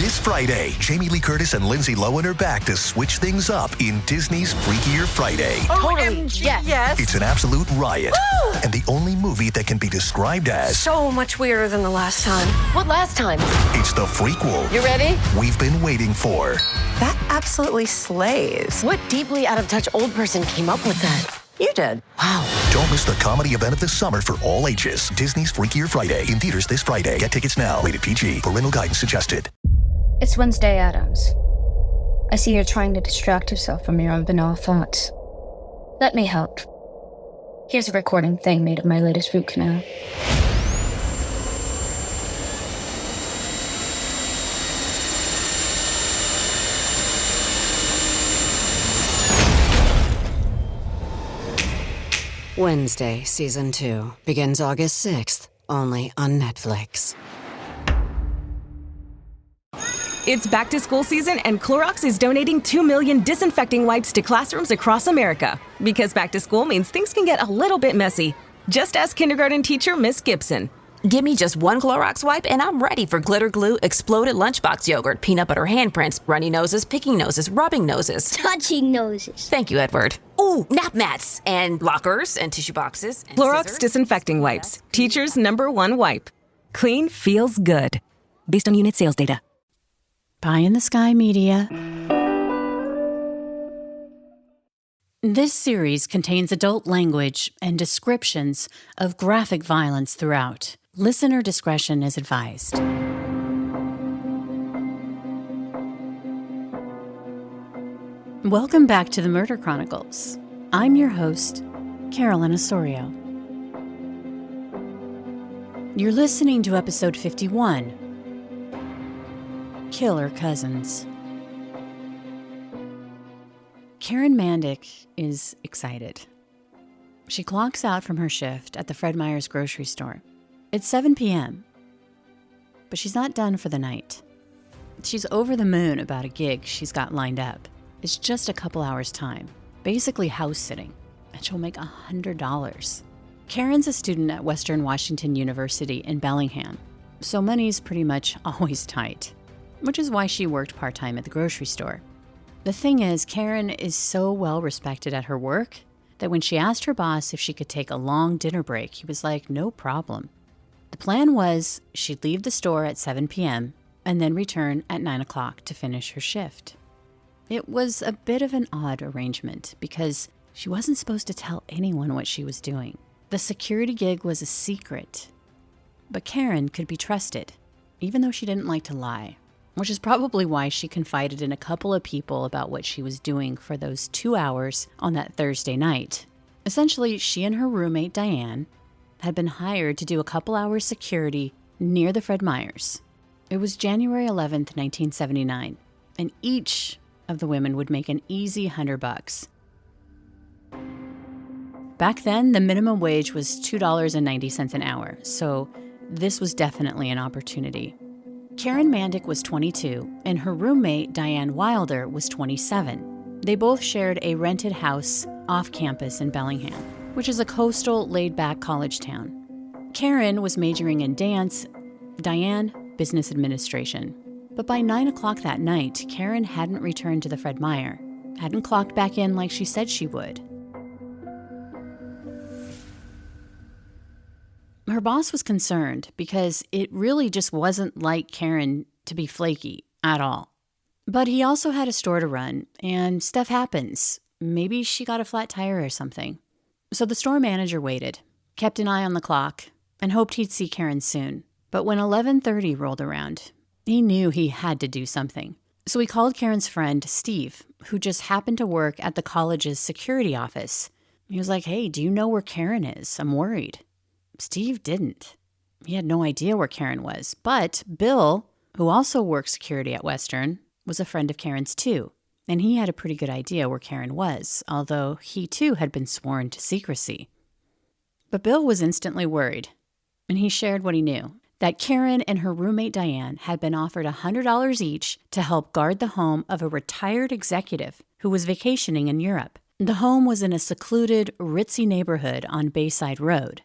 This Friday, Jamie Lee Curtis and Lindsay Lohan are back to switch things up in Disney's Freakier Friday. Totally. Yes. It's an absolute riot. Woo! And the only movie that can be described as So much weirder than the last time. What last time? it's the frequel You ready? we've been waiting for. That absolutely slays. What deeply out-of-touch old person came up with that? You did. Wow. Don't miss the comedy event of the summer for all ages. Disney's Freakier Friday in theaters this Friday. Get tickets now. Rated PG. Parental guidance suggested. It's Wednesday Addams. I see you're trying to distract yourself from your own banal thoughts. Let me help. Here's a recording thing made of my latest root canal. Wednesday, Season 2, begins August 6th, only on Netflix. It's back to school season, and Clorox is donating 2 million disinfecting wipes to classrooms across America. Because back to school means things can get a little bit messy. Just ask kindergarten teacher Miss Gibson. Give me just one Clorox wipe and I'm ready for glitter glue, exploded lunchbox yogurt, peanut butter handprints, runny noses, picking noses, rubbing noses. Touching noses. Thank you, Edward. Ooh, nap mats and lockers and tissue boxes. And Clorox scissors. disinfecting wipes. Teacher's #1 wipe. Clean feels good. Based on unit sales data. Pie in the Sky Media. This series contains adult language and descriptions of graphic violence throughout. Listener discretion is advised. Welcome back to the Murder Chronicles. I'm your host, Carolyn Osorio. You're listening to episode 51, Killer Cousins. Karen Mandick is excited. She clocks out from her shift at the Fred Meyer's grocery store. It's 7 p.m., but she's not done for the night. She's over the moon about a gig she's got lined up. It's just a couple hours' time, basically house sitting, and she'll make $100. Karen's a student at Western Washington University in Bellingham, so money's pretty much always tight, which is why she worked part-time at the grocery store. The thing is, Karen is so well respected at her work that when she asked her boss if she could take a long dinner break, he was like, no problem. The plan was she'd leave the store at 7 p.m. and then return at 9 o'clock to finish her shift. It was a bit of an odd arrangement because she wasn't supposed to tell anyone what she was doing. The security gig was a secret, but Karen could be trusted, even though she didn't like to lie. Which is probably why she confided in a couple of people about what she was doing for those 2 hours on that Thursday night. Essentially, she and her roommate, Diane, had been hired to do a couple hours security near the Fred Meyers. It was January 11th, 1979, and each of the women would make an easy $100. Back then, the minimum wage was $2.90 an hour, so this was definitely an opportunity. Karen Mandick was 22, and her roommate, Diane Wilder, was 27. They both shared a rented house off campus in Bellingham, which is a coastal, laid-back college town. Karen was majoring in dance, Diane, business administration. But by 9 o'clock that night, Karen hadn't returned to the Fred Meyer, hadn't clocked back in like she said she would. Her boss was concerned because it really just wasn't like Karen to be flaky at all. But he also had a store to run, and stuff happens. Maybe she got a flat tire or something. So the store manager waited, kept an eye on the clock, and hoped he'd see Karen soon. But when 11:30 rolled around, he knew he had to do something. So he called Karen's friend, Steve, who just happened to work at the college's security office. He was like, hey, do you know where Karen is? I'm worried. Steve didn't. He had no idea where Karen was. But Bill, who also worked security at Western, was a friend of Karen's too. And he had a pretty good idea where Karen was, although he too had been sworn to secrecy. But Bill was instantly worried, and he shared what he knew. That Karen and her roommate Diane had been offered $100 each to help guard the home of a retired executive who was vacationing in Europe. The home was in a secluded, ritzy neighborhood on Bayside Road.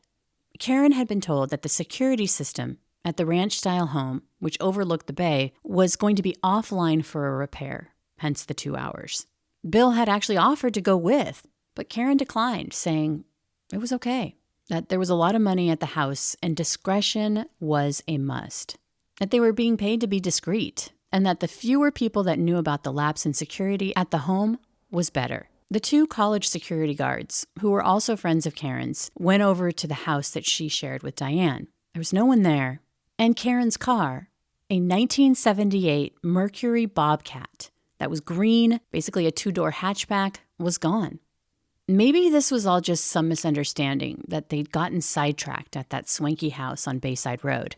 Karen had been told that the security system at the ranch-style home, which overlooked the bay, was going to be offline for a repair, hence the 2 hours. Bill had actually offered to go with, but Karen declined, saying it was okay, that there was a lot of money at the house and discretion was a must, that they were being paid to be discreet, and that the fewer people that knew about the lapse in security at the home was better. The 2 college security guards, who were also friends of Karen's, went over to the house that she shared with Diane. There was no one there, and Karen's car, a 1978 Mercury Bobcat that was green, basically a 2-door hatchback, was gone. Maybe this was all just some misunderstanding that they'd gotten sidetracked at that swanky house on Bayside Road.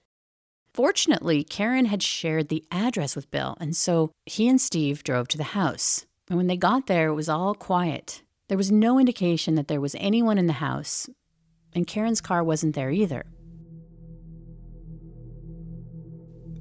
Fortunately, Karen had shared the address with Bill, and so he and Steve drove to the house. And when they got there, it was all quiet. There was no indication that there was anyone in the house, and Karen's car wasn't there either.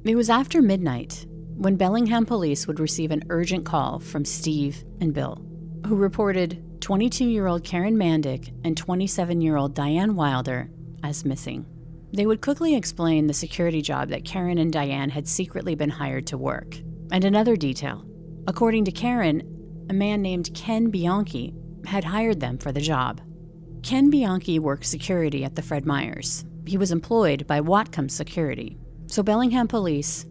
It was after midnight when Bellingham police would receive an urgent call from Steve and Bill, who reported 22-year-old Karen Mandick and 27-year-old Diane Wilder as missing. They would quickly explain the security job that Karen and Diane had secretly been hired to work. And another detail. According to Karen, a man named Ken Bianchi had hired them for the job. Ken Bianchi worked security at the Fred Meyers. He was employed by Whatcom Security. So Bellingham police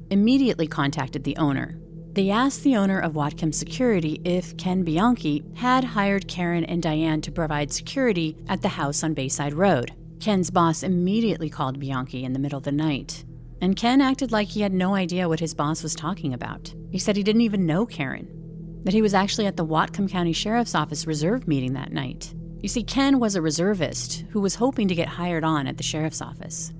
immediately contacted the owner. They asked the owner of Whatcom Security if Ken Bianchi had hired Karen and Diane to provide security at the house on Bayside Road. Ken's boss immediately called Bianchi in the middle of the night, and Ken acted like he had no idea what his boss was talking about. He said he didn't even know Karen, that he was actually at the Whatcom County Sheriff's Office reserve meeting that night. You see, Ken was a reservist who was hoping to get hired on at the sheriff's office.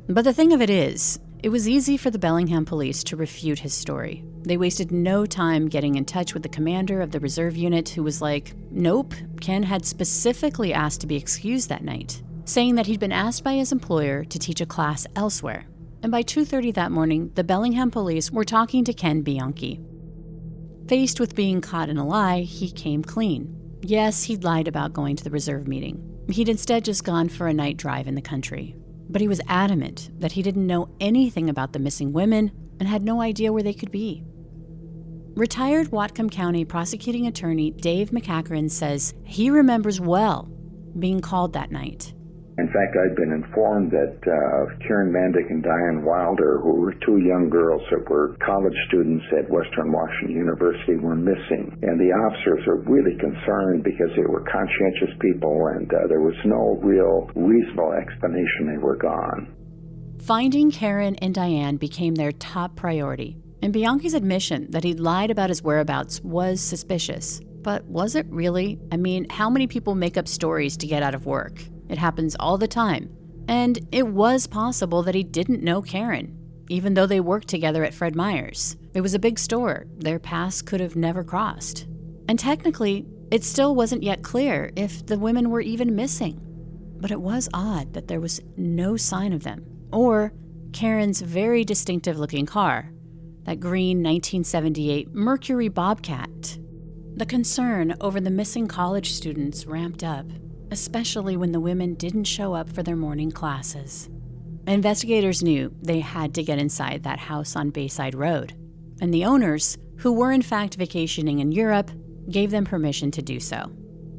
But the thing of it is, it was easy for the Bellingham police to refute his story. They wasted no time getting in touch with the commander of the reserve unit, who was like, nope, Ken had specifically asked to be excused that night, saying that he'd been asked by his employer to teach a class elsewhere. And by 2:30 that morning, the Bellingham police were talking to Ken Bianchi. Faced with being caught in a lie, he came clean. Yes, he'd lied about going to the reserve meeting. He'd instead just gone for a night drive in the country. But he was adamant that he didn't know anything about the missing women and had no idea where they could be. Retired Whatcom County prosecuting attorney Dave McCachran says he remembers well being called that night. In fact, I'd been informed that Karen Mandick and Diane Wilder, who were 2 young girls that were college students at Western Washington University, were missing. And the officers were really concerned because they were conscientious people and there was no real reasonable explanation they were gone. Finding Karen and Diane became their top priority. And Bianchi's admission that he'd lied about his whereabouts was suspicious. But was it really? I mean, how many people make up stories to get out of work? It happens all the time. And it was possible that he didn't know Karen, even though they worked together at Fred Meyers. It was a big store. Their paths could have never crossed. And technically, it still wasn't yet clear if the women were even missing. But it was odd that there was no sign of them, or Karen's very distinctive-looking car, that green 1978 Mercury Bobcat. The concern over the missing college students ramped up, especially when the women didn't show up for their morning classes. Investigators knew they had to get inside that house on Bayside Road, and the owners, who were in fact vacationing in Europe, gave them permission to do so.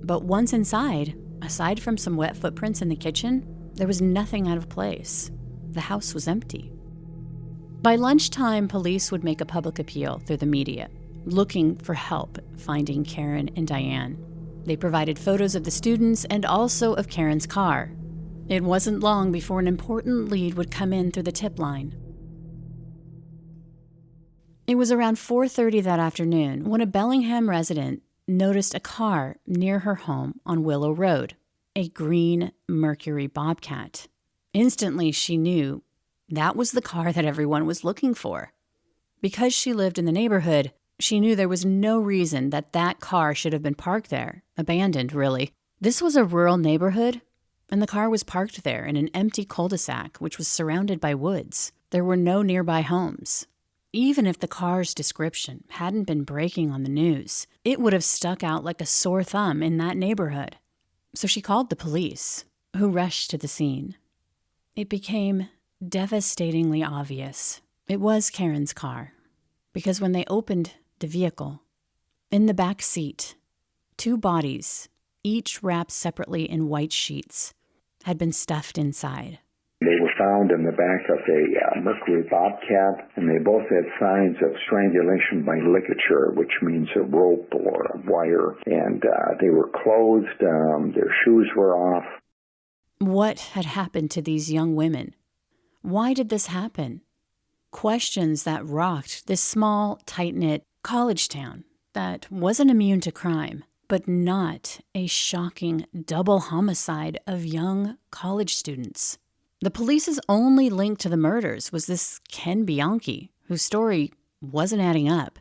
But once inside, aside from some wet footprints in the kitchen, there was nothing out of place. The house was empty. By lunchtime, police would make a public appeal through the media, looking for help finding Karen and Diane. They provided photos of the students and also of Karen's car. It wasn't long before an important lead would come in through the tip line. It was around 4:30 that afternoon when a Bellingham resident noticed a car near her home on Willow Road, a green Mercury Bobcat. Instantly, she knew that was the car that everyone was looking for. Because she lived in the neighborhood, she knew there was no reason that that car should have been parked there, abandoned, really. This was a rural neighborhood, and the car was parked there in an empty cul-de-sac, which was surrounded by woods. There were no nearby homes. Even if the car's description hadn't been breaking on the news, it would have stuck out like a sore thumb in that neighborhood. So she called the police, who rushed to the scene. It became devastatingly obvious. It was Karen's car, because when they opened the vehicle, in the back seat, 2 bodies, each wrapped separately in white sheets, had been stuffed inside. They were found in the back of a Mercury Bobcat, and they both had signs of strangulation by ligature, which means a rope or a wire, and they were closed, their shoes were off. What had happened to these young women? Why did this happen? Questions that rocked this small, tight-knit college town that wasn't immune to crime, but not a shocking double homicide of young college students. The police's only link to the murders was this Ken Bianchi, whose story wasn't adding up.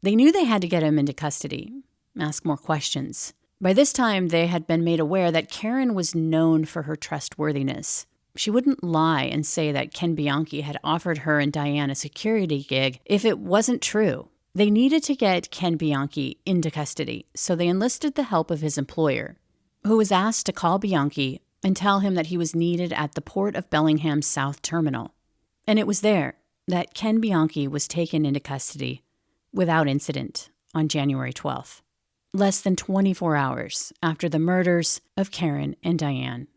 They knew they had to get him into custody, ask more questions. By this time, they had been made aware that Karen was known for her trustworthiness. She wouldn't lie and say that Ken Bianchi had offered her and Diane a security gig if it wasn't true. They needed to get Ken Bianchi into custody, so they enlisted the help of his employer, who was asked to call Bianchi and tell him that he was needed at the Port of Bellingham's South Terminal. And it was there that Ken Bianchi was taken into custody without incident on January 12th, less than 24 hours after the murders of Karen and Diane.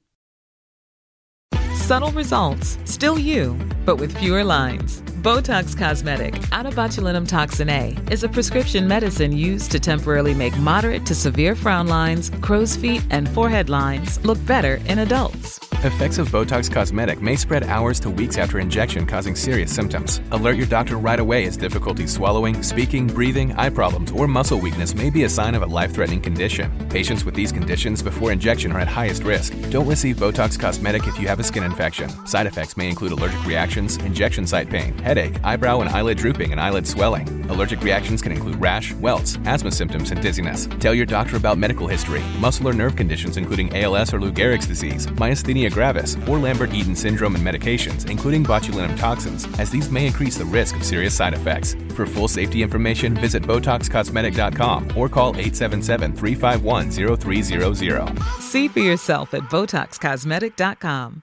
Subtle results, still you, but with fewer lines. Botox Cosmetic, out of botulinum toxin A, is a prescription medicine used to temporarily make moderate to severe frown lines, crow's feet, and forehead lines look better in adults. Effects of Botox Cosmetic may spread hours to weeks after injection, causing serious symptoms. Alert your doctor right away as difficulty swallowing, speaking, breathing, eye problems, or muscle weakness may be a sign of a life-threatening condition. Patients with these conditions before injection are at highest risk. Don't receive Botox Cosmetic if you have a skin infection. Side effects may include allergic reactions, injection site pain, headache, eyebrow and eyelid drooping, and eyelid swelling. Allergic reactions can include rash, welts, asthma symptoms, and dizziness. Tell your doctor about medical history, muscle or nerve conditions including ALS or Lou Gehrig's disease, myasthenia gravis, or Lambert-Eaton syndrome, and medications, including botulinum toxins, as these may increase the risk of serious side effects. For full safety information, visit BotoxCosmetic.com or call 877-351-0300. See for yourself at BotoxCosmetic.com.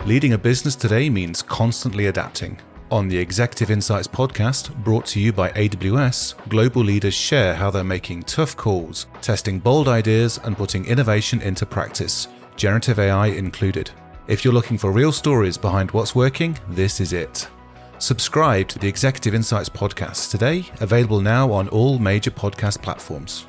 Leading a business today means constantly adapting. On the Executive Insights podcast, brought to you by AWS, global leaders share how they're making tough calls, testing bold ideas, and putting innovation into practice, generative AI included. If you're looking for real stories behind what's working, this is it. Subscribe to the Executive Insights podcast today, available now on all major podcast platforms.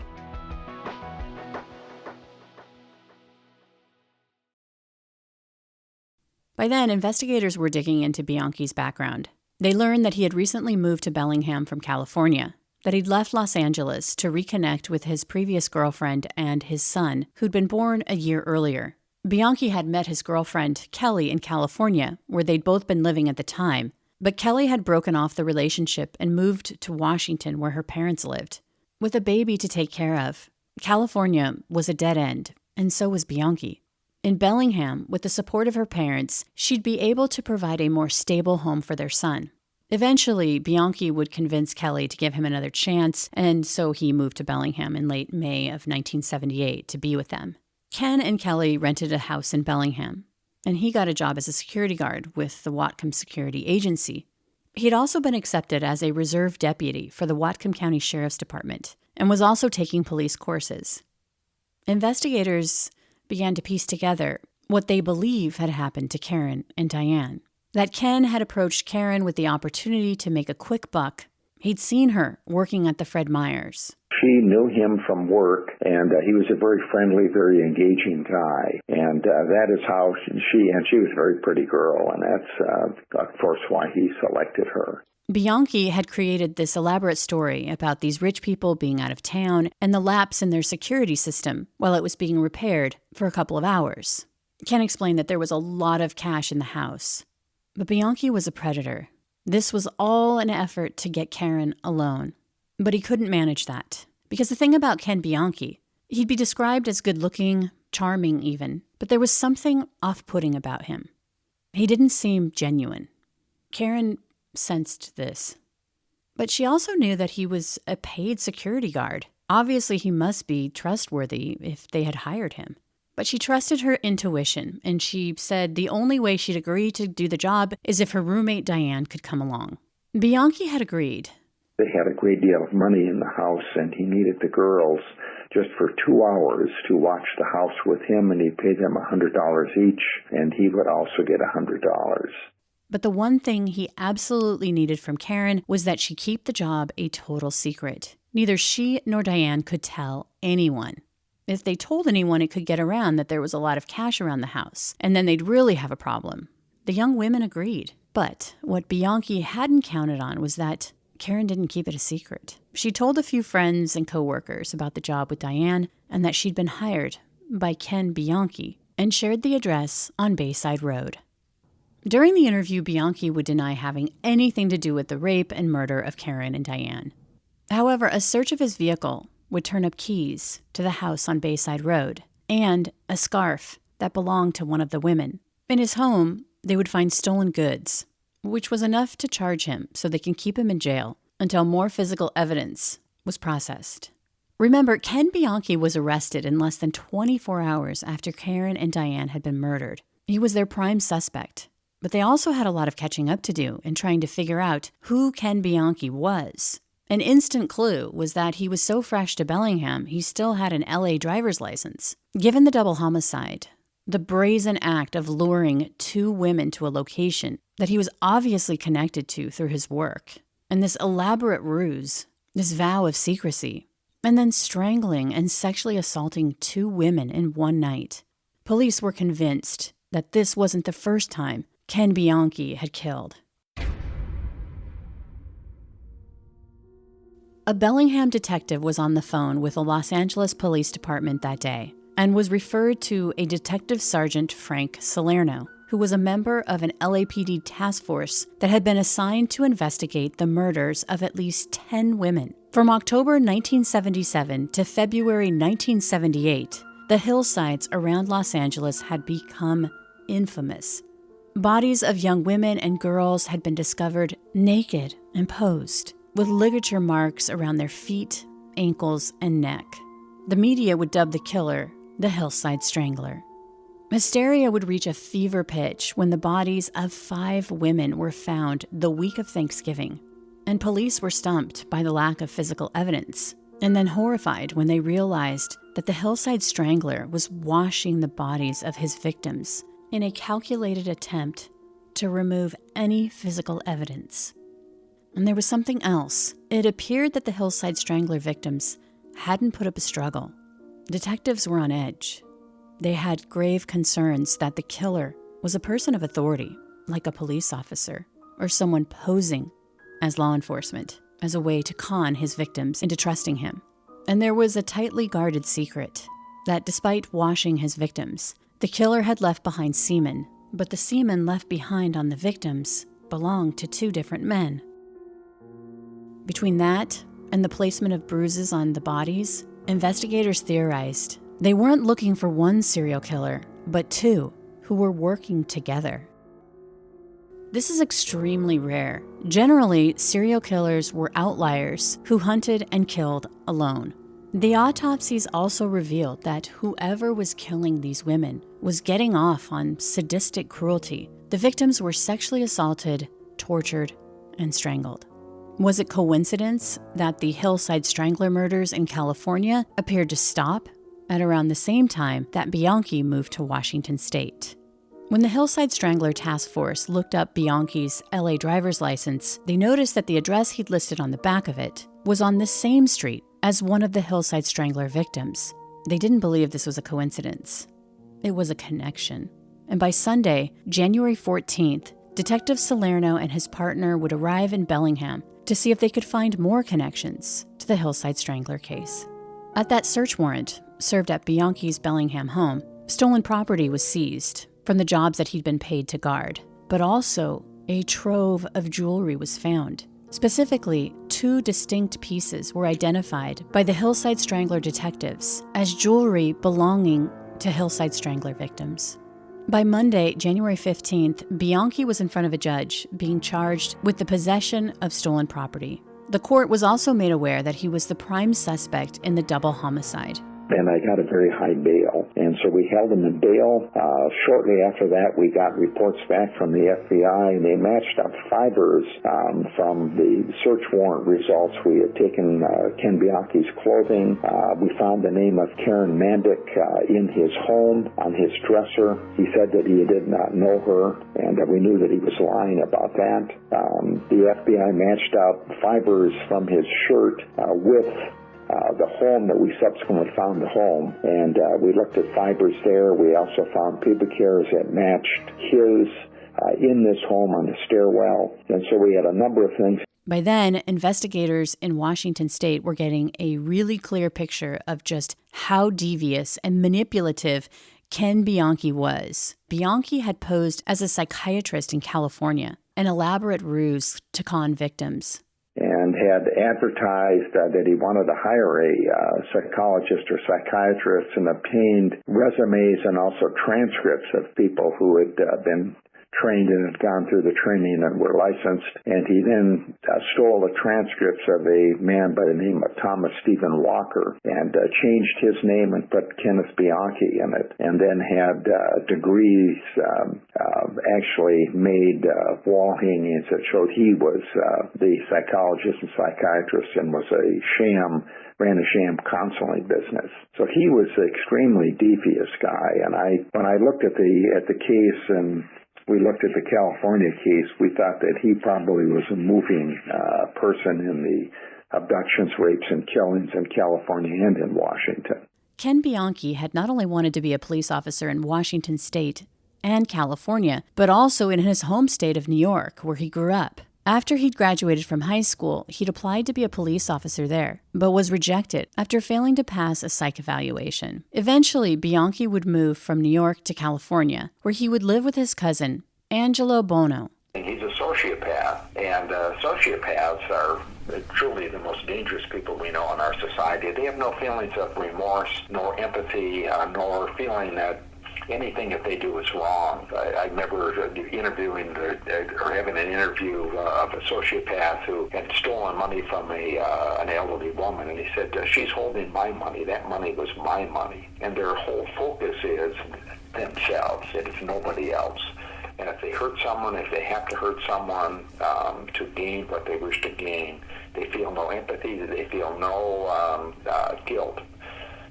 By then, investigators were digging into Bianchi's background. They learned that he had recently moved to Bellingham from California, that he'd left Los Angeles to reconnect with his previous girlfriend and his son, who'd been born a year earlier. Bianchi had met his girlfriend, Kelly, in California, where they'd both been living at the time, but Kelly had broken off the relationship and moved to Washington, where her parents lived. With a baby to take care of, California was a dead end, and so was Bianchi. In Bellingham, with the support of her parents, she'd be able to provide a more stable home for their son. Eventually, Bianchi would convince Kelly to give him another chance, and so he moved to Bellingham in late May of 1978 to be with them. Ken and Kelly rented a house in Bellingham, and he got a job as a security guard with the Whatcom Security Agency. He'd also been accepted as a reserve deputy for the Whatcom County Sheriff's Department and was also taking police courses. Investigators began to piece together what they believe had happened to Karen and Diane. That Ken had approached Karen with the opportunity to make a quick buck. He'd seen her working at the Fred Meyers. She knew him from work, and he was a very friendly, very engaging guy. And that is how she was a very pretty girl, and that's, of course, why he selected her. Bianchi had created this elaborate story about these rich people being out of town and the lapse in their security system while it was being repaired for a couple of hours. Ken explained that there was a lot of cash in the house. But Bianchi was a predator. This was all an effort to get Karen alone. But he couldn't manage that. Because the thing about Ken Bianchi, he'd be described as good-looking, charming even, but there was something off-putting about him. He didn't seem genuine. Karen sensed this. But she also knew that he was a paid security guard. Obviously, he must be trustworthy if they had hired him. But she trusted her intuition, and she said the only way she'd agree to do the job is if her roommate Diane could come along. Bianchi had agreed. They had a great deal of money in the house, and he needed the girls just for 2 hours to watch the house with him, and he paid them $100 each, and he would also get $100. But the one thing he absolutely needed from Karen was that she keep the job a total secret. Neither she nor Diane could tell anyone. If they told anyone, it could get around that there was a lot of cash around the house, and then they'd really have a problem. The young women agreed. But what Bianchi hadn't counted on was that Karen didn't keep it a secret. She told a few friends and coworkers about the job with Diane and that she'd been hired by Ken Bianchi and shared the address on Bayside Road. During the interview, Bianchi would deny having anything to do with the rape and murder of Karen and Diane. However, a search of his vehicle would turn up keys to the house on Bayside Road and a scarf that belonged to one of the women. In his home, they would find stolen goods, which was enough to charge him so they can keep him in jail until more physical evidence was processed. Remember, Ken Bianchi was arrested in less than 24 hours after Karen and Diane had been murdered. He was their prime suspect, but they also had a lot of catching up to do in trying to figure out who Ken Bianchi was. An instant clue was that he was so fresh to Bellingham, he still had an LA driver's license. Given the double homicide, the brazen act of luring 2 women to a location that he was obviously connected to through his work, and this elaborate ruse, this vow of secrecy, and then strangling and sexually assaulting 2 women in one night. Police were convinced that this wasn't the first time Ken Bianchi had killed. A Bellingham detective was on the phone with the Los Angeles Police Department that day and was referred to a Detective Sergeant Frank Salerno, who was a member of an LAPD task force that had been assigned to investigate the murders of at least 10 women. From October 1977 to February 1978, the hillsides around Los Angeles had become infamous. Bodies of young women and girls had been discovered naked and posed, with ligature marks around their feet, ankles, and neck. The media would dub the killer the Hillside Strangler. Hysteria would reach a fever pitch when the bodies of 5 women were found the week of Thanksgiving, and police were stumped by the lack of physical evidence, and then horrified when they realized that the Hillside Strangler was washing the bodies of his victims in a calculated attempt to remove any physical evidence. And there was something else. It appeared that the Hillside Strangler victims hadn't put up a struggle. Detectives were on edge. They had grave concerns that the killer was a person of authority, like a police officer, or someone posing as law enforcement, as a way to con his victims into trusting him. And there was a tightly guarded secret that despite washing his victims, the killer had left behind semen, but the semen left behind on the victims belonged to 2 different men. Between that and the placement of bruises on the bodies, investigators theorized they weren't looking for one serial killer, but 2 who were working together. This is extremely rare. Generally, serial killers were outliers who hunted and killed alone. The autopsies also revealed that whoever was killing these women was getting off on sadistic cruelty. The victims were sexually assaulted, tortured, and strangled. Was it coincidence that the Hillside Strangler murders in California appeared to stop at around the same time that Bianchi moved to Washington State? When the Hillside Strangler Task Force looked up Bianchi's LA driver's license, they noticed that the address he'd listed on the back of it was on the same street as one of the Hillside Strangler victims. They didn't believe this was a coincidence. It was a connection. And by Sunday, January 14th, Detective Salerno and his partner would arrive in Bellingham to see if they could find more connections to the Hillside Strangler case. At that search warrant, served at Bianchi's Bellingham home, stolen property was seized from the jobs that he'd been paid to guard, but also a trove of jewelry was found. Specifically, 2 distinct pieces were identified by the Hillside Strangler detectives as jewelry belonging to Hillside Strangler victims. By Monday, January 15th, Bianchi was in front of a judge being charged with the possession of stolen property. The court was also made aware that he was the prime suspect in the double homicide. And I got a very high bail, and so we held him in bail. Shortly after that, we got reports back from the FBI, and they matched up fibers from the search warrant results. We had taken Ken Bianchi's clothing. We found the name of Karen Mandic in his home on his dresser. He said that he did not know her, and we knew that he was lying about that. The FBI matched up fibers from his shirt with the home that we subsequently found the home, and we looked at fibers there. We also found pubic hairs that matched his in this home on the stairwell, and so we had a number of things. By then, investigators in Washington state were getting a really clear picture of just how devious and manipulative Ken Bianchi was. Bianchi had posed as a psychiatrist in California, an elaborate ruse to con victims, and had advertised that he wanted to hire a psychologist or psychiatrist, and obtained resumes and also transcripts of people who had been trained and had gone through the training and were licensed. And he then stole the transcripts of a man by the name of Thomas Stephen Walker and changed his name and put Kenneth Bianchi in it, and then had degrees actually made wall hangings that showed he was the psychologist and psychiatrist and was ran a sham counseling business. So he was an extremely devious guy. And when I looked at the case and we looked at the California case, we thought that he probably was a moving person in the abductions, rapes, and killings in California and in Washington. Ken Bianchi had not only wanted to be a police officer in Washington state and California, but also in his home state of New York, where he grew up. After he'd graduated from high school, he'd applied to be a police officer there, but was rejected after failing to pass a psych evaluation. Eventually, Bianchi would move from New York to California, where he would live with his cousin, Angelo Bono. He's a sociopath, and sociopaths are truly the most dangerous people we know in our society. They have no feelings of remorse, nor empathy, nor feeling that anything that they do is wrong. I remember interviewing or having an interview of a sociopath who had stolen money from an elderly woman, and he said, she's holding my money. That money was my money. And their whole focus is themselves. It is nobody else. And if they hurt someone, if they have to hurt someone to gain what they wish to gain, they feel no empathy, they feel no guilt.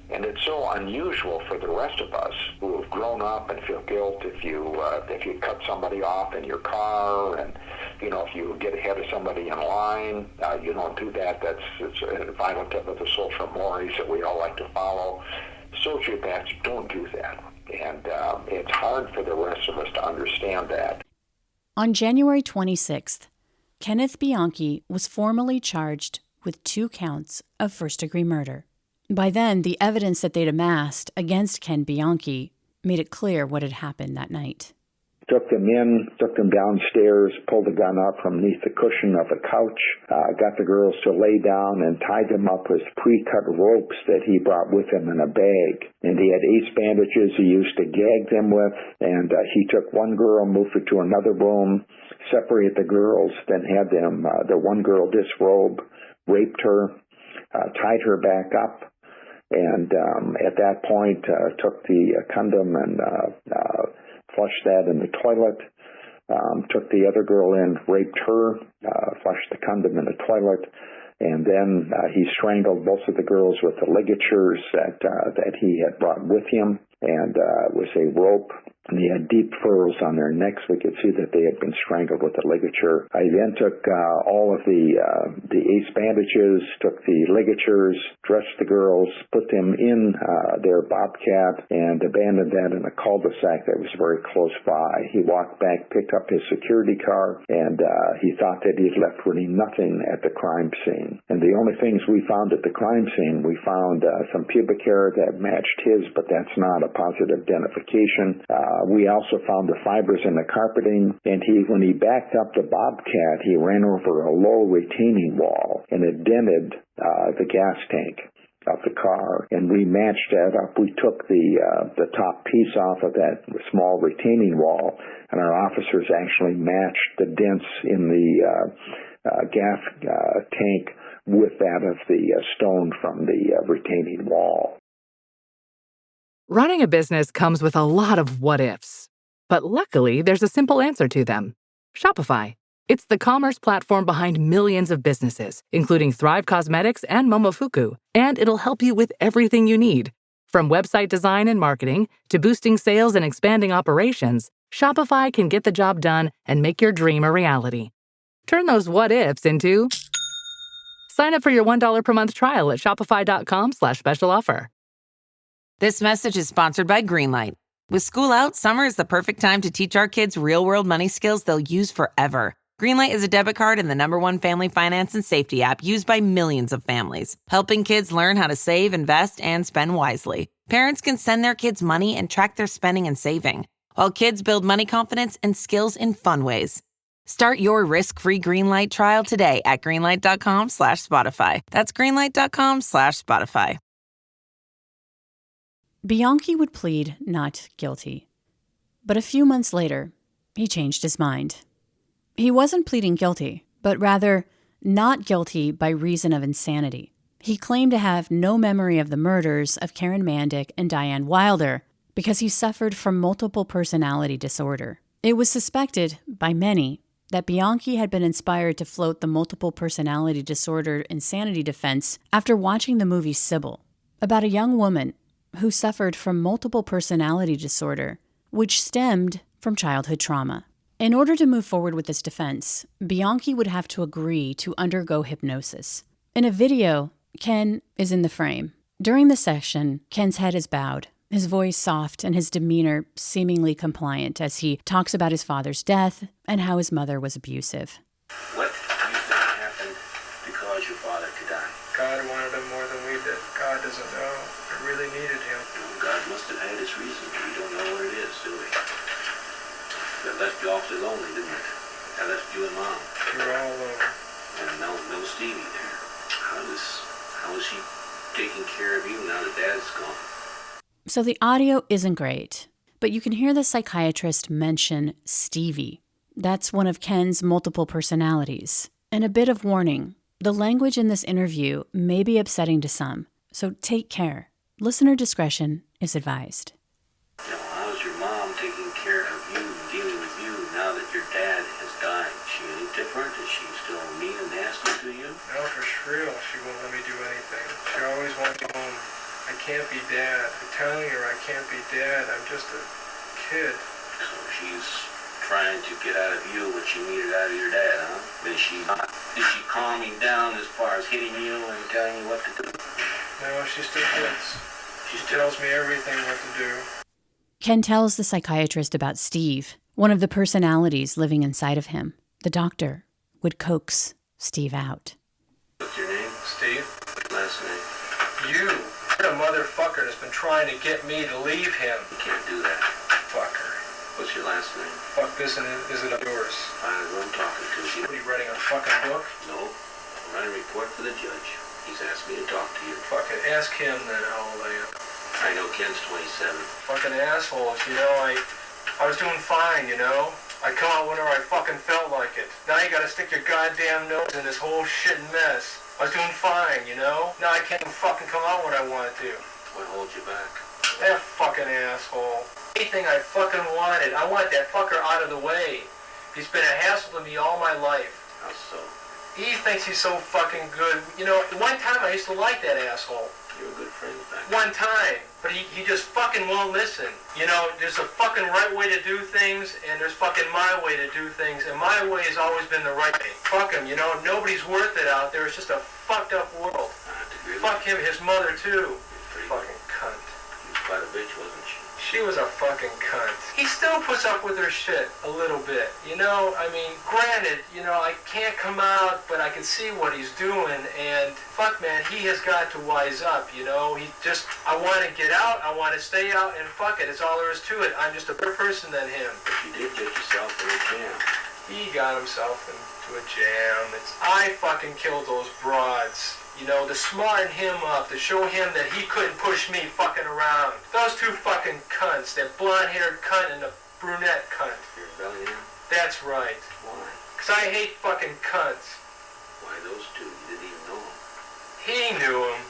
And it's so unusual for the rest of us who have grown up and feel guilt if you cut somebody off in your car, and if you get ahead of somebody in line, you don't do that. It's a violative of the social mores that we all like to follow. Sociopaths don't do that, and it's hard for the rest of us to understand that. On January 26th, Kenneth Bianchi was formally charged with 2 counts of first-degree murder. By then, the evidence that they'd amassed against Ken Bianchi made it clear what had happened that night. Took them downstairs, pulled the gun out from beneath the cushion of a couch, got the girls to lay down and tied them up with pre-cut ropes that he brought with him in a bag. And he had ace bandages he used to gag them with, and he took one girl, moved her to another room, separated the girls, then had them, the one girl disrobe, raped her, tied her back up, and at that point took the condom and flushed that in the toilet, took the other girl in, raped her, flushed the condom in the toilet, and then he strangled both of the girls with the ligatures that he had brought with him, and it was a rope, and he had deep furrows on their necks. We could see that they had been strangled with the ligature. I then took all of the ace bandages, took the ligatures, dressed the girls, put them in their bobcat, and abandoned that in a cul-de-sac that was very close by. He walked back, picked up his security car, and he thought that he'd left really nothing at the crime scene. And the only things we found at the crime scene, we found some pubic hair that matched his, but that's not a positive identification. We also found the fibers in the carpeting, and when he backed up the bobcat, he ran over a low retaining wall, and it dented the gas tank of the car, and we matched that up. We took the top piece off of that small retaining wall, and our officers actually matched the dents in the gas tank with that of the stone from the retaining wall. Running a business comes with a lot of what-ifs, but luckily there's a simple answer to them. Shopify. It's the commerce platform behind millions of businesses, including Thrive Cosmetics and Momofuku, and it'll help you with everything you need. From website design and marketing to boosting sales and expanding operations, Shopify can get the job done and make your dream a reality. Turn those what-ifs into... Sign up for your $1 per month trial at shopify.com/special offer. This message is sponsored by Greenlight. With school out, summer is the perfect time to teach our kids real-world money skills they'll use forever. Greenlight is a debit card and the #1 family finance and safety app used by millions of families, helping kids learn how to save, invest, and spend wisely. Parents can send their kids money and track their spending and saving, while kids build money confidence and skills in fun ways. Start your risk-free Greenlight trial today at greenlight.com/Spotify. That's greenlight.com/Spotify. Bianchi would plead not guilty. But a few months later, he changed his mind. He wasn't pleading guilty, but rather not guilty by reason of insanity. He claimed to have no memory of the murders of Karen Mandic and Diane Wilder because he suffered from multiple personality disorder. It was suspected by many that Bianchi had been inspired to float the multiple personality disorder insanity defense after watching the movie Sybil, about a young woman who suffered from multiple personality disorder, which stemmed from childhood trauma. In order to move forward with this defense, Bianchi would have to agree to undergo hypnosis. In a video, Ken is in the frame. During the session, Ken's head is bowed, his voice soft and his demeanor seemingly compliant as he talks about his father's death and how his mother was abusive. What do you think happened because your father could die? God wanted him more than we did. God doesn't know. I really needed him. God must have had his reason. We don't know what it is, do we? That left you awfully lonely, didn't it? That left you and Mom. We were all alone. And no Stevie there. How is he taking care of you now that Dad's gone? So the audio isn't great, but you can hear the psychiatrist mention Stevie. That's one of Ken's multiple personalities. And a bit of warning, the language in this interview may be upsetting to some, so take care. Listener discretion is advised. Now, how's your mom taking care of you and dealing with you now that your dad has died? Is she any different? Is she still mean and nasty to you? No, for real. She won't let me do anything. She always wants me home. I can't be Dad. I'm telling her I can't be Dad. I'm just a kid. So she's trying to get out of you what she needed out of your dad, huh? Is she calming down as far as hitting you and telling you what to do? No, she still hits. She tells me everything what to do. Ken tells the psychiatrist about Steve, one of the personalities living inside of him. The doctor would coax Steve out. What's your name? Steve. Last name? You're a motherfucker that's been trying to get me to leave him. You can't do that. Fucker. What's your last name? Fuck this and is it yours? Fine, who I'm talking to. What are you writing, a fucking book? No. I'm writing a report for the judge. He's asked me to talk to you. Fuck it. Ask him then how old I am. I know Ken's 27. Fucking assholes, you know, I was doing fine, you know? I come out whenever I fucking felt like it. Now you gotta stick your goddamn nose in this whole shit mess. I was doing fine, you know? Now I can't fucking come out when I want to. What holds you back? That fucking asshole. Anything I fucking wanted, I want that fucker out of the way. He's been a hassle to me all my life. How so? He thinks he's so fucking good. You know, one time I used to like that asshole. You were good friends back then. One time. But he just fucking won't listen. You know, there's a fucking right way to do things, and there's fucking my way to do things, and my way has always been the right way. Fuck him, you know, nobody's worth it out there. It's just a fucked up world. Fuck him, his mother too. Fucking cunt. She was quite a bitch, wasn't she? She was a fucking cunt. He still puts up with her shit a little bit, you know? I mean, granted, you know, I can't come out, but I can see what he's doing, and fuck, man, he has got to wise up, you know? I want to get out, I want to stay out, and fuck it, it's all there is to it. I'm just a better person than him. But you did get yourself in a jam. He got himself into a jam. I fucking killed those broads. You know, to smarten him up, to show him that he couldn't push me fucking around. Those two fucking cunts, that blonde-haired cunt and the brunette cunt. You're rebelling him? That's right. Why? 'Cause I hate fucking cunts. Why those two? You didn't even know them. He knew him.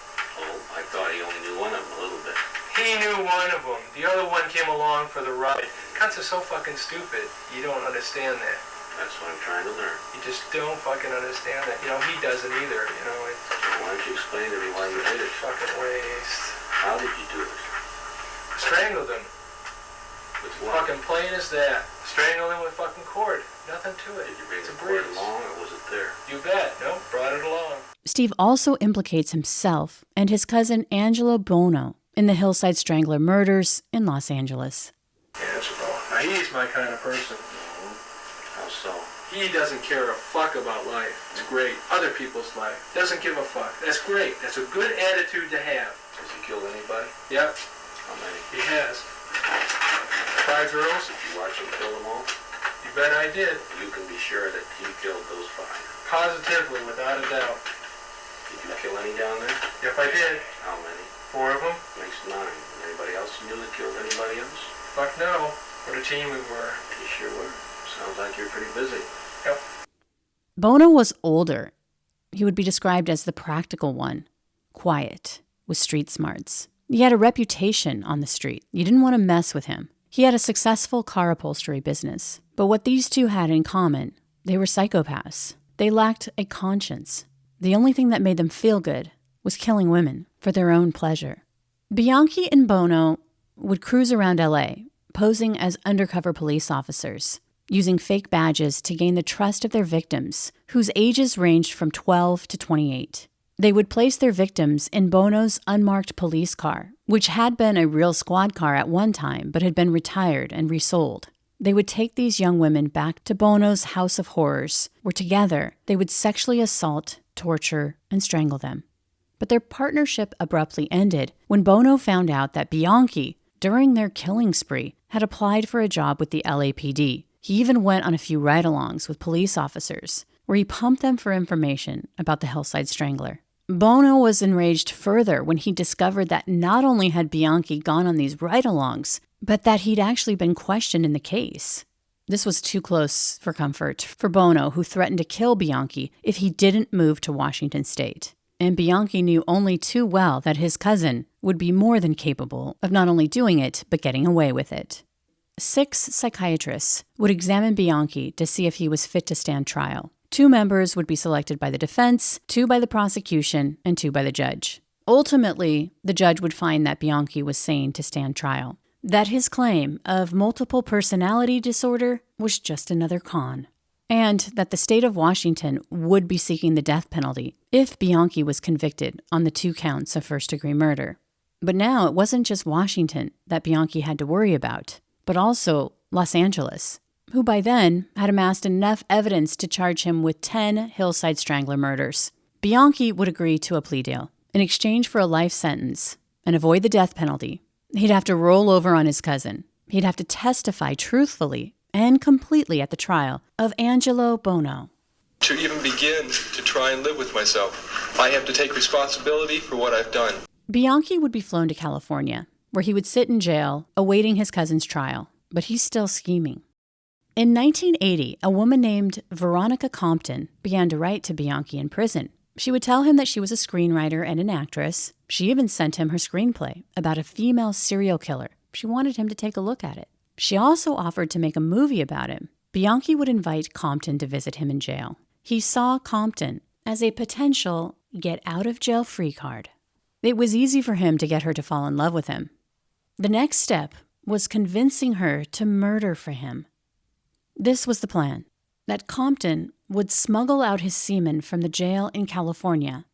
Oh, I thought he only knew one of them a little bit. He only knew one of them. The other one came along for the ride. Cunts are so fucking stupid. You don't understand that. That's what I'm trying to learn. You just don't fucking understand that. You know, he doesn't either. You know, So why don't you explain to me why you did it? fucking waste. How did you do it? Strangled him. With what? Fucking plain as that. Strangled him with fucking cord. Nothing to it. Did you bring It's the a cord breeze. along, or was it there? You bet. No, brought it along. Steve also implicates himself and his cousin Angelo Bono in the Hillside Strangler murders in Los Angeles. Angelo. Now, he's my kind of person. How so? He doesn't care a fuck about life. It's great. Other people's life. Doesn't give a fuck. That's great. That's a good attitude to have. Has he killed anybody? Yep. How many? He has. 5 girls. Did you watch him kill them all? You bet I did. You can be sure that he killed those 5. Positively, without a doubt. Did you kill any down there? Yep, I did. How many? 4 of them. Makes 9. Anybody else you knew that killed anybody else? Fuck no. What a team we were. You sure were. Sounds like you're pretty busy. Yep. Bono was older. He would be described as the practical one, quiet, with street smarts. He had a reputation on the street. You didn't want to mess with him. He had a successful car upholstery business. But what these two had in common, they were psychopaths. They lacked a conscience. The only thing that made them feel good was killing women for their own pleasure. Bianchi and Bono would cruise around LA, posing as undercover police officers, using fake badges to gain the trust of their victims, whose ages ranged from 12 to 28. They would place their victims in Bono's unmarked police car, which had been a real squad car at one time but had been retired and resold. They would take these young women back to Bono's house of horrors, where together they would sexually assault, torture, and strangle them. But their partnership abruptly ended when Bono found out that Bianchi, during their killing spree, had applied for a job with the LAPD. He even went on a few ride-alongs with police officers, where he pumped them for information about the Hillside Strangler. Bono was enraged further when he discovered that not only had Bianchi gone on these ride-alongs, but that he'd actually been questioned in the case. This was too close for comfort for Bono, who threatened to kill Bianchi if he didn't move to Washington State. And Bianchi knew only too well that his cousin would be more than capable of not only doing it, but getting away with it. 6 psychiatrists would examine Bianchi to see if he was fit to stand trial. 2 members would be selected by the defense, 2 by the prosecution, and 2 by the judge. Ultimately, the judge would find that Bianchi was sane to stand trial, that his claim of multiple personality disorder was just another con, and that the state of Washington would be seeking the death penalty if Bianchi was convicted on the 2 counts of first-degree murder. But now it wasn't just Washington that Bianchi had to worry about, but also Los Angeles, who by then had amassed enough evidence to charge him with 10 Hillside Strangler murders. Bianchi would agree to a plea deal. In exchange for a life sentence and avoid the death penalty, he'd have to roll over on his cousin. He'd have to testify truthfully and completely at the trial of Angelo Bono. To even begin to try and live with myself, I have to take responsibility for what I've done. Bianchi would be flown to California, where he would sit in jail awaiting his cousin's trial, but he's still scheming. In 1980, a woman named Veronica Compton began to write to Bianchi in prison. She would tell him that she was a screenwriter and an actress. She even sent him her screenplay about a female serial killer. She wanted him to take a look at it. She also offered to make a movie about him. Bianchi would invite Compton to visit him in jail. He saw Compton as a potential get-out-of-jail-free card. It was easy for him to get her to fall in love with him. The next step was convincing her to murder for him. This was the plan, that Compton would smuggle out his semen from the jail in California,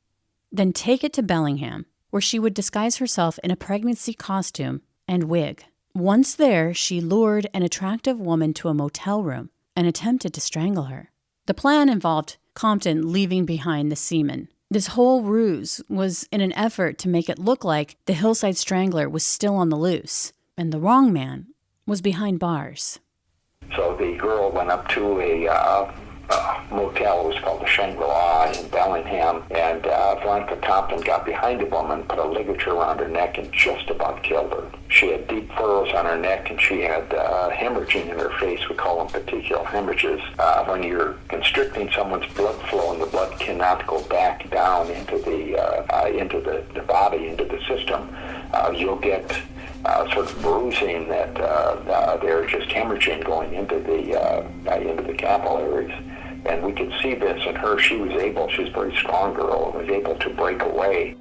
then take it to Bellingham, where she would disguise herself in a pregnancy costume and wig. Once there, she lured an attractive woman to a motel room and attempted to strangle her. The plan involved Compton leaving behind the semen. This whole ruse was in an effort to make it look like the Hillside Strangler was still on the loose, and the wrong man was behind bars. So the girl went up to a motel, it was called the Shangri-La in Bellingham, and Veronica Compton got behind the woman, put a ligature around her neck, and just about killed her. She had deep furrows on her neck, and she had hemorrhaging in her face. We call them petechial hemorrhages. When you're constricting someone's blood flow and the blood cannot go back down into the body, into the system, you'll get sort of bruising that they're just hemorrhaging going into the capillaries. And we could see this in her. She's a very strong girl, and was able to break away.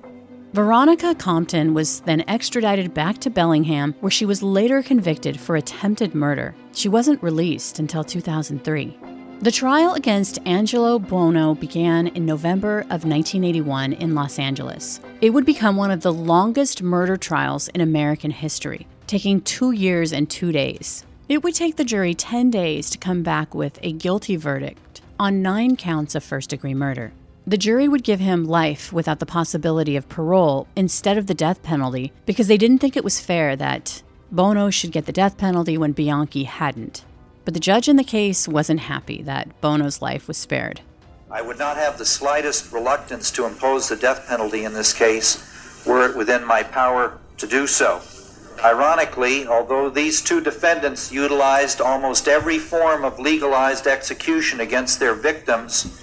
Veronica Compton was then extradited back to Bellingham, where she was later convicted for attempted murder. She wasn't released until 2003. The trial against Angelo Buono began in November of 1981 in Los Angeles. It would become one of the longest murder trials in American history, taking 2 years and 2 days. It would take the jury 10 days to come back with a guilty verdict on 9 counts of first-degree murder. The jury would give him life without the possibility of parole instead of the death penalty because they didn't think it was fair that Buono should get the death penalty when Bianchi hadn't. But the judge in the case wasn't happy that Bono's life was spared. I would not have the slightest reluctance to impose the death penalty in this case were it within my power to do so. Ironically, although these 2 defendants utilized almost every form of legalized execution against their victims,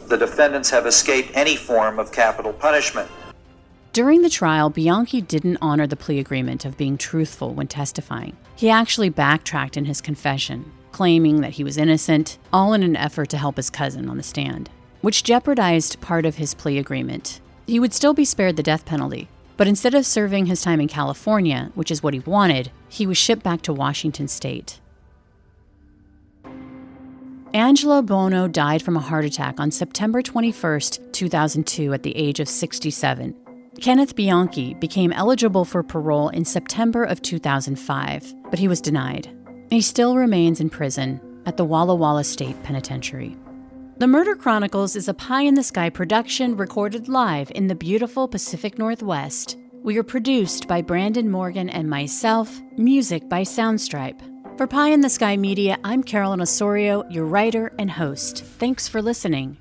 the defendants have escaped any form of capital punishment. During the trial, Bianchi didn't honor the plea agreement of being truthful when testifying. He actually backtracked in his confession, claiming that he was innocent, all in an effort to help his cousin on the stand, which jeopardized part of his plea agreement. He would still be spared the death penalty, but instead of serving his time in California, which is what he wanted, he was shipped back to Washington State. Angelo Buono died from a heart attack on September 21st, 2002 at the age of 67. Kenneth Bianchi became eligible for parole in September of 2005, but he was denied. He still remains in prison at the Walla Walla State Penitentiary. The Murder Chronicles is a pie-in-the-sky production recorded live in the beautiful Pacific Northwest. We are produced by Brandon Morgan and myself, music by Soundstripe. For Pie in the Sky Media, I'm Carolyn Osorio, your writer and host. Thanks for listening.